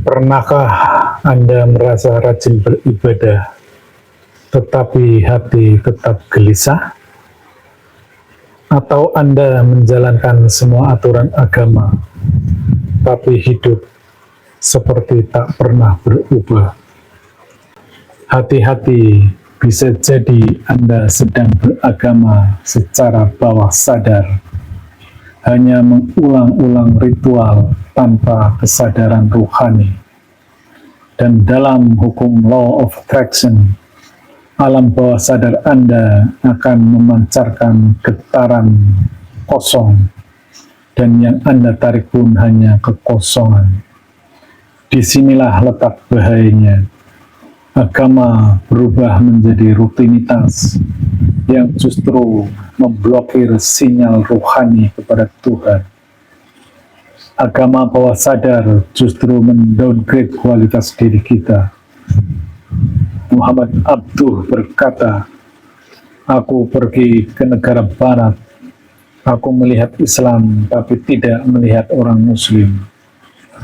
Pernahkah Anda merasa rajin beribadah, tetapi hati tetap gelisah? Atau Anda menjalankan semua aturan agama, tapi hidup seperti tak pernah berubah? Hati-hati, bisa jadi Anda sedang beragama secara bawah sadar, hanya mengulang-ulang ritual tanpa kesadaran rohani. Dan dalam hukum law of attraction, alam bawah sadar Anda akan memancarkan getaran kosong, dan yang Anda tarik pun hanya kekosongan. Disinilah letak bahayanya. Agama berubah menjadi rutinitas yang justru memblokir sinyal rohani kepada Tuhan. Agama bawah sadar justru mendowngrade kualitas diri kita. Muhammad Abduh berkata, "Aku pergi ke negara barat, aku melihat Islam tapi tidak melihat orang Muslim.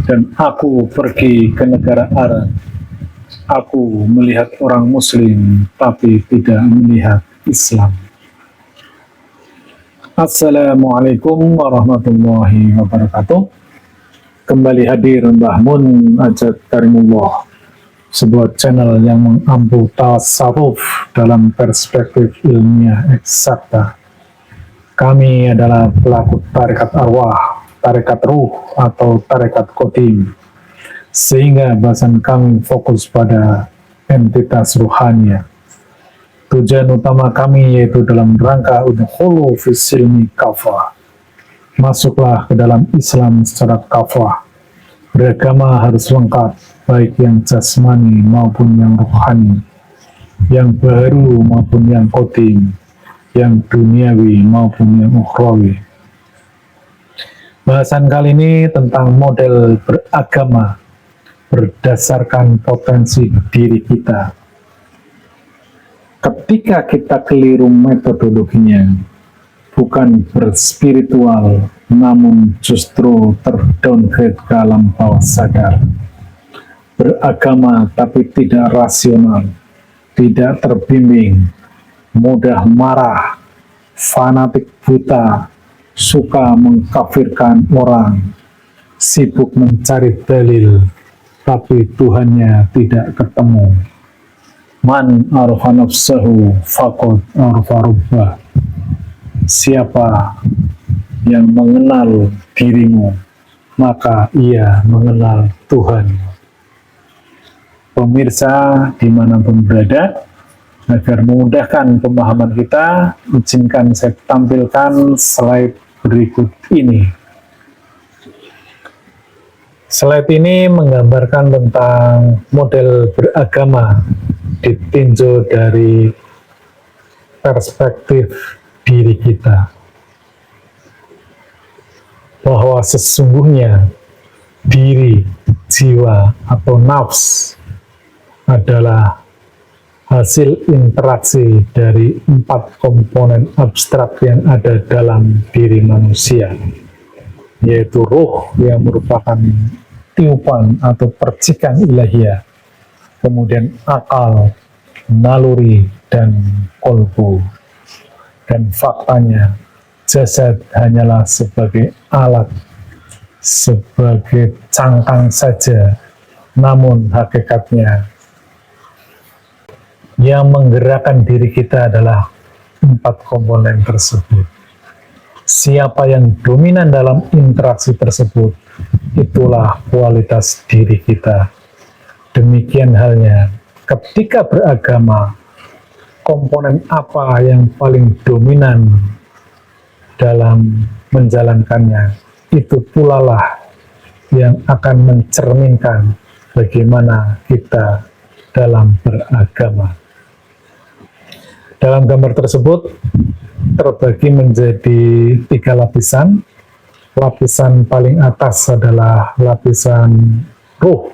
Dan aku pergi ke negara Arab, aku melihat orang Muslim tapi tidak melihat Islam." Assalamualaikum warahmatullahi wabarakatuh. Kembali hadir Mbah Mun Ajat Karimullah, sebuah channel yang mengampu tasawuf dalam perspektif ilmiah eksakta. Kami adalah pelaku tarekat arwah, tarekat ruh, atau tarekat qadim, sehingga bahasan kami fokus pada entitas ruhania. Tujuan utama kami yaitu dalam rangka udkhulu fis silmi kafah. Masuklah ke dalam Islam secara kafah. Beragama harus lengkap, baik yang jasmani maupun yang rohani, yang baru maupun yang qadim, yang duniawi maupun yang ukhrawi. Bahasan kali ini tentang model beragama berdasarkan potensi diri kita. Ketika kita keliru metodologinya, bukan berspiritual, namun justru terdowngrade ke alam bawah sadar. Beragama tapi tidak rasional, tidak terbimbing, mudah marah, fanatik buta, suka mengkafirkan orang, sibuk mencari dalil, tapi Tuhannya tidak ketemu. Man arafa nafsahu faqad arafa rabbah. Siapa yang mengenal dirimu, maka ia mengenal Tuhan. Pemirsa dimanapun berada, agar memudahkan pemahaman kita, izinkan saya tampilkan slide berikut ini. Slide ini menggambarkan tentang model beragama ditinjau dari perspektif diri kita, bahwa sesungguhnya diri, jiwa, atau nafs adalah hasil interaksi dari 4 komponen abstrak yang ada dalam diri manusia, yaitu ruh yang merupakan tiupan atau percikan ilahiyah, kemudian akal, naluri, dan kolbu. Dan faktanya, jasad hanyalah sebagai alat, sebagai cangkang saja, namun hakikatnya yang menggerakkan diri kita adalah 4 komponen tersebut. Siapa yang dominan dalam interaksi tersebut, itulah kualitas diri kita. Demikian halnya ketika beragama, komponen apa yang paling dominan dalam menjalankannya, itu pula lah yang akan mencerminkan bagaimana kita dalam beragama. Dalam gambar tersebut terbagi menjadi 3 lapisan. Lapisan paling atas adalah lapisan ruh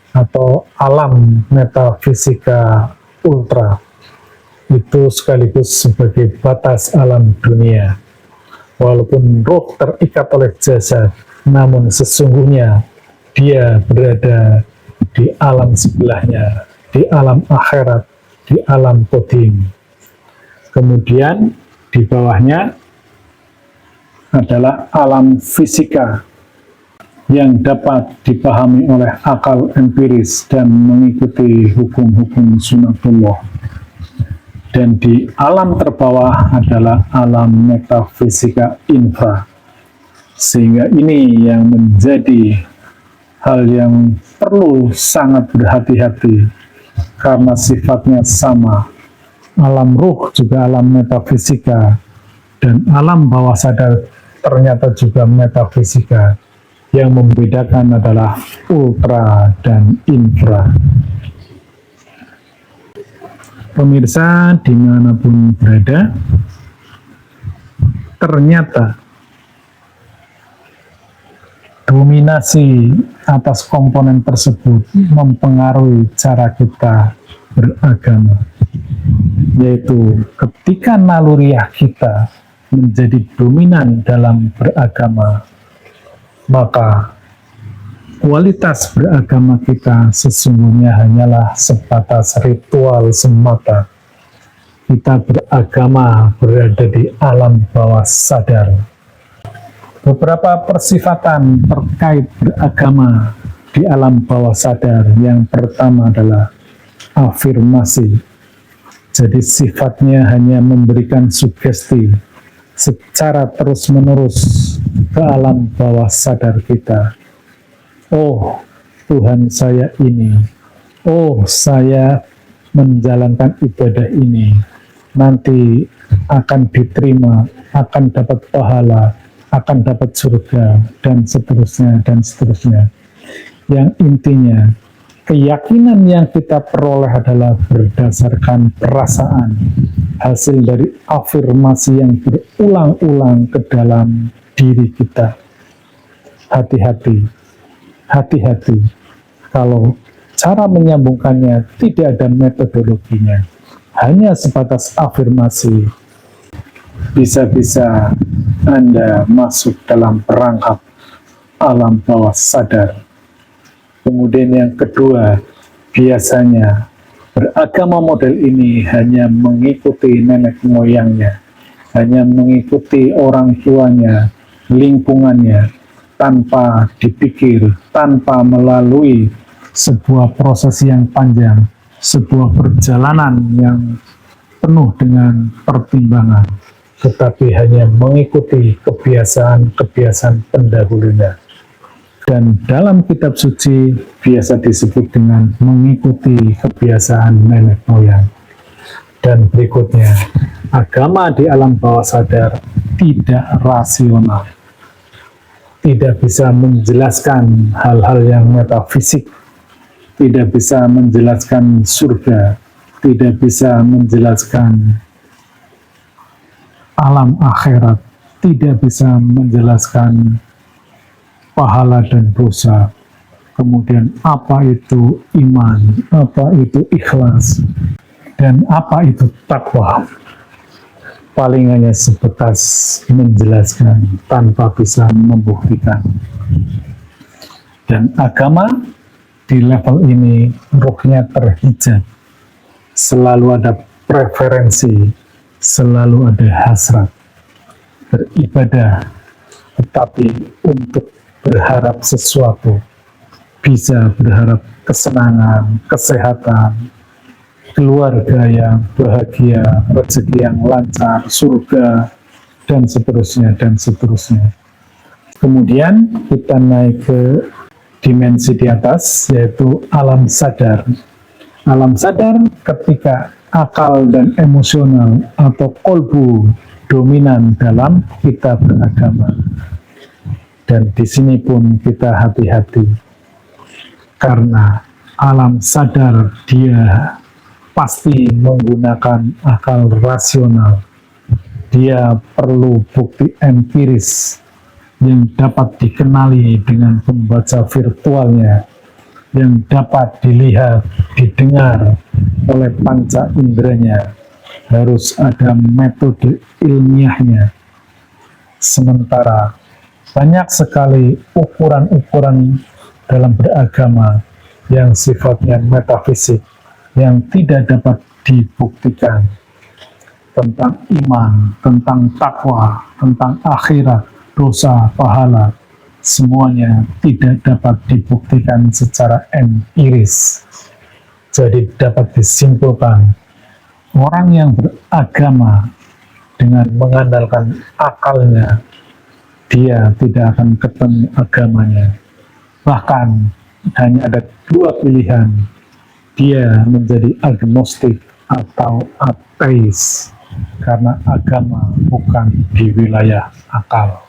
atau alam metafisika ultra. Itu sekaligus sebagai batas alam dunia. Walaupun roh terikat oleh jasad, namun sesungguhnya dia berada di alam sebelahnya, di alam akhirat, di alam qadim. Kemudian di bawahnya adalah alam fisika yang dapat dipahami oleh akal empiris dan mengikuti hukum-hukum sunatullah. Dan di alam terbawah adalah alam metafisika infra. Sehingga ini yang menjadi hal yang perlu sangat berhati-hati karena sifatnya sama. Alam ruh juga alam metafisika, dan alam bawah sadar ternyata juga metafisika. Yang membedakan adalah ultra dan infra. Pemirsa dimanapun berada, ternyata dominasi atas komponen tersebut mempengaruhi cara kita beragama, yaitu ketika naluriah kita menjadi dominan dalam beragama, maka kualitas beragama kita sesungguhnya hanyalah sebatas ritual semata. Kita beragama berada di alam bawah sadar. Beberapa persifatan terkait beragama di alam bawah sadar. Yang pertama adalah afirmasi. Jadi sifatnya hanya memberikan sugesti secara terus-menerus ke alam bawah sadar kita. Oh, Tuhan saya ini. Oh, saya menjalankan ibadah ini. Nanti akan diterima, akan dapat pahala, akan dapat surga, dan seterusnya, dan seterusnya. Yang intinya, keyakinan yang kita peroleh adalah berdasarkan perasaan, hasil dari afirmasi yang berulang-ulang ke dalam diri kita. Hati-hati, hati-hati, kalau cara menyambungkannya tidak ada metodologinya, hanya sebatas afirmasi, bisa-bisa Anda masuk dalam perangkap alam bawah sadar. Kemudian yang kedua, biasanya beragama model ini hanya mengikuti nenek moyangnya, hanya mengikuti orang tuanya, lingkungannya, tanpa dipikir, tanpa melalui sebuah proses yang panjang, sebuah perjalanan yang penuh dengan pertimbangan, tetapi hanya mengikuti kebiasaan-kebiasaan pendahulunya. Dan dalam kitab suci biasa disebut dengan mengikuti kebiasaan nenek moyang. Dan berikutnya, agama di alam bawah sadar tidak rasional, tidak bisa menjelaskan hal-hal yang metafisik, tidak bisa menjelaskan surga, tidak bisa menjelaskan alam akhirat, tidak bisa menjelaskan pahala dan dosa. Kemudian apa itu iman, apa itu ikhlas, dan apa itu takwa. Paling hanya sebatas menjelaskan tanpa bisa membuktikan. Dan agama di level ini ruhnya terhijab, selalu ada preferensi, selalu ada hasrat beribadah, tetapi untuk berharap sesuatu, bisa berharap kesenangan, kesehatan, keluarga yang bahagia, rezeki yang lancar, surga, dan seterusnya, dan seterusnya. Kemudian kita naik ke dimensi di atas, yaitu alam sadar. Alam sadar ketika akal dan emosional atau kolbu dominan dalam kita beragama. Dan di sini pun kita hati-hati, karena alam sadar dia pasti menggunakan akal rasional. Dia perlu bukti empiris yang dapat dikenali dengan pembaca virtualnya, yang dapat dilihat, didengar oleh panca inderanya. Harus ada metode ilmiahnya. Sementara banyak sekali ukuran-ukuran dalam beragama yang sifatnya metafisik, yang tidak dapat dibuktikan, tentang iman, tentang takwa, tentang akhirat, dosa, pahala, semuanya tidak dapat dibuktikan secara empiris. Jadi dapat disimpulkan, orang yang beragama dengan mengandalkan akalnya, dia tidak akan ketemu agamanya. Bahkan hanya ada dua pilihan, dia menjadi agnostik atau ateis, karena agama bukan di wilayah akal.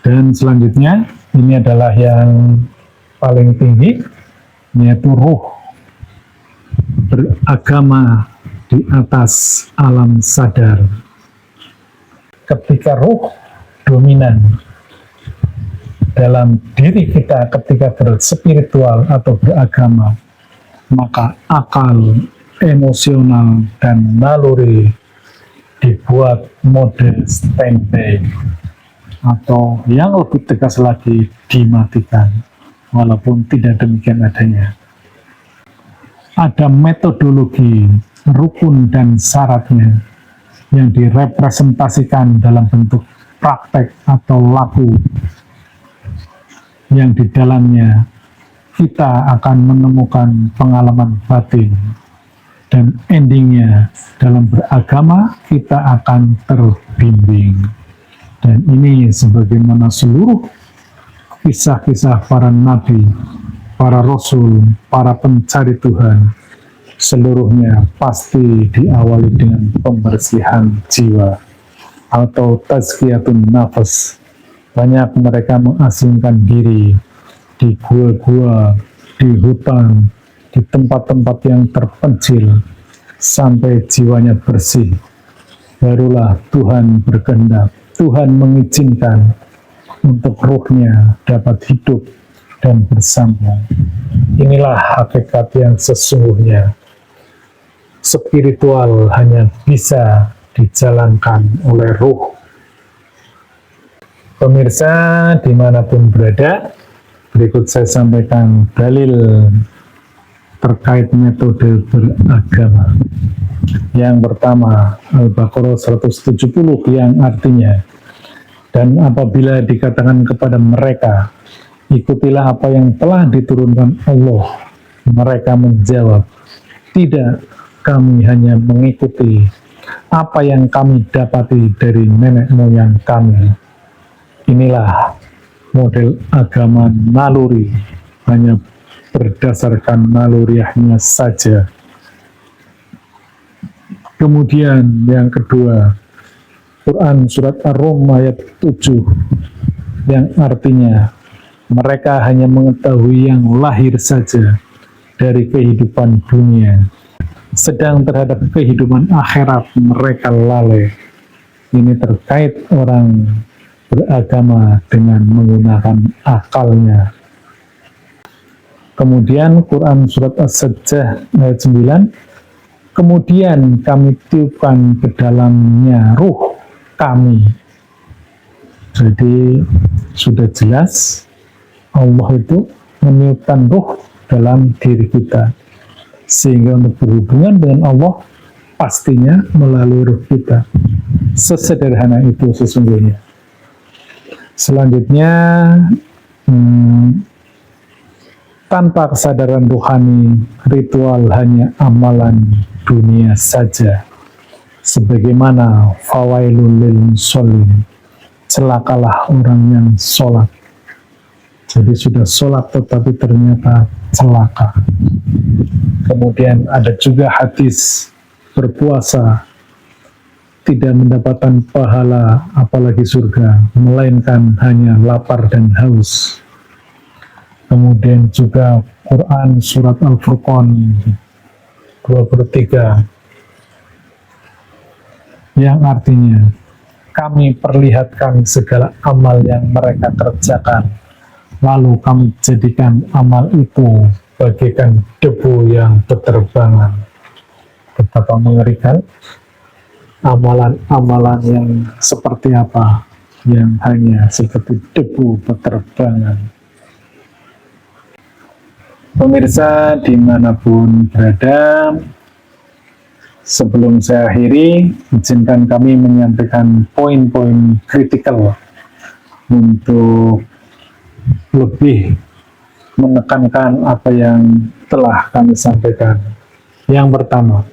Dan selanjutnya, ini adalah yang paling tinggi, yaitu ruh beragama di atas alam sadar. Ketika ruh dominan dalam diri kita ketika berspiritual atau beragama, maka akal, emosional, dan naluri dibuat mode standby, atau yang lebih tegas lagi dimatikan, walaupun tidak demikian adanya. Ada metodologi, rukun dan syaratnya yang direpresentasikan dalam bentuk praktek atau laku, yang di dalamnya kita akan menemukan pengalaman batin, dan endingnya dalam beragama kita akan terbimbing. Dan ini sebagaimana seluruh kisah-kisah para nabi, para rasul, para pencari Tuhan, seluruhnya pasti diawali dengan pembersihan jiwa atau tazkiyatun nafas. Banyak mereka mengasingkan diri di gua-gua, di hutan, di tempat-tempat yang terpencil sampai jiwanya bersih. Barulah Tuhan berkehendak, Tuhan mengizinkan untuk ruhnya dapat hidup dan bersambung. Inilah hakikat yang sesungguhnya. Spiritual hanya bisa dijalankan oleh ruh. Pemirsa dimanapun berada, berikut saya sampaikan dalil terkait metode beragama. Yang pertama, Al-Baqarah 170 yang artinya, dan apabila dikatakan kepada mereka, ikutilah apa yang telah diturunkan Allah, mereka menjawab, tidak, kami hanya mengikuti apa yang kami dapati dari nenek moyang kami. Inilah model agama naluri, hanya berdasarkan naluriahnya saja. Kemudian yang kedua, Quran Surat Ar-Rum ayat 7, yang artinya, mereka hanya mengetahui yang lahir saja dari kehidupan dunia, sedang terhadap kehidupan akhirat mereka lalai. Ini terkait orang beragama dengan menggunakan akalnya. Kemudian Quran Surat As-Sajdah ayat 9, kemudian kami tiupkan ke dalamnya ruh kami. Jadi sudah jelas Allah itu meniupkan ruh dalam diri kita, sehingga untuk berhubungan dengan Allah pastinya melalui ruh kita. Sesederhana itu sesungguhnya. Selanjutnya, tanpa kesadaran rohani, ritual hanya amalan dunia saja. Sebagaimana fawailul lil musallin, celakalah orang yang sholat. Jadi sudah sholat tetapi ternyata celaka. Kemudian ada juga hadis, berpuasa tidak mendapatkan pahala apalagi surga, melainkan hanya lapar dan haus. Kemudian juga Quran Surat Al-Furqan 23, yang artinya, kami perlihatkan segala amal yang mereka kerjakan, lalu kami jadikan amal itu bagaikan debu yang berterbangan. Betapa mengerikan amalan-amalan yang seperti apa. yang hanya seperti debu peterbangan. Pemirsa dimanapun berada, sebelum saya akhiri, izinkan kami menyampaikan poin-poin kritikal untuk lebih menekankan apa yang telah kami sampaikan. Yang pertama,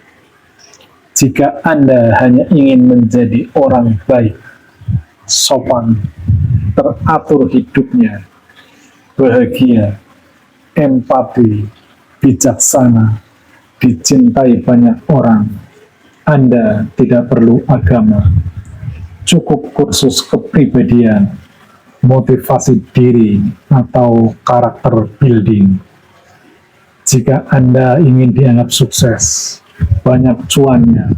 jika Anda hanya ingin menjadi orang baik, sopan, teratur hidupnya, bahagia, empati, bijaksana, dicintai banyak orang, Anda tidak perlu agama. Cukup kursus kepribadian, motivasi diri, atau karakter building. Jika Anda ingin dianggap sukses, banyak cuannya,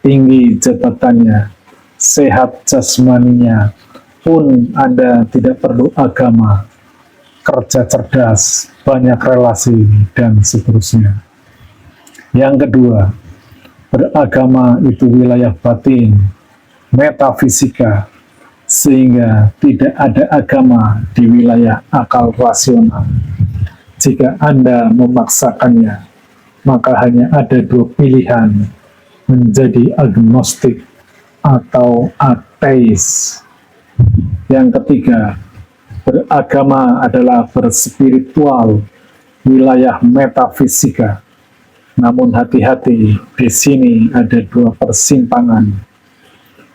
tinggi jabatannya, sehat jasmaninya, pun Anda tidak perlu agama, kerja cerdas, banyak relasi, dan seterusnya. Yang kedua, beragama itu wilayah batin, metafisika, sehingga tidak ada agama di wilayah akal rasional. Jika Anda memaksakannya, maka hanya ada dua pilihan, menjadi agnostik atau ateis. Yang ketiga, beragama adalah berspiritual, wilayah metafisika. Namun hati-hati, di sini ada dua persimpangan.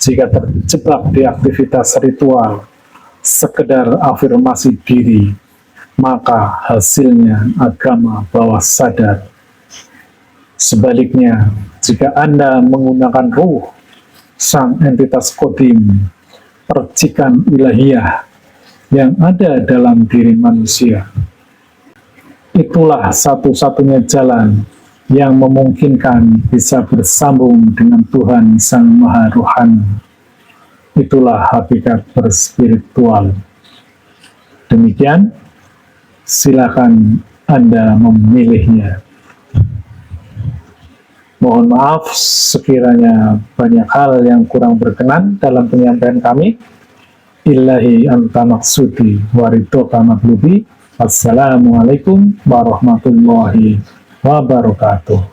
Jika terjebak di aktivitas ritual, sekedar afirmasi diri, maka hasilnya agama bawah sadar. Sebaliknya, jika Anda menggunakan ruh, sang entitas kodim, percikan ilahiyah yang ada dalam diri manusia, itulah satu-satunya jalan yang memungkinkan bisa bersambung dengan Tuhan Sang Maha Rohani. Itulah hakikat berspiritual. Demikian, silakan Anda memilihnya. Mohon maaf sekiranya banyak hal yang kurang berkenan dalam penyampaian kami. Ilahi anta maksudi waridhoka matlubi. Assalamualaikum warahmatullahi wabarakatuh.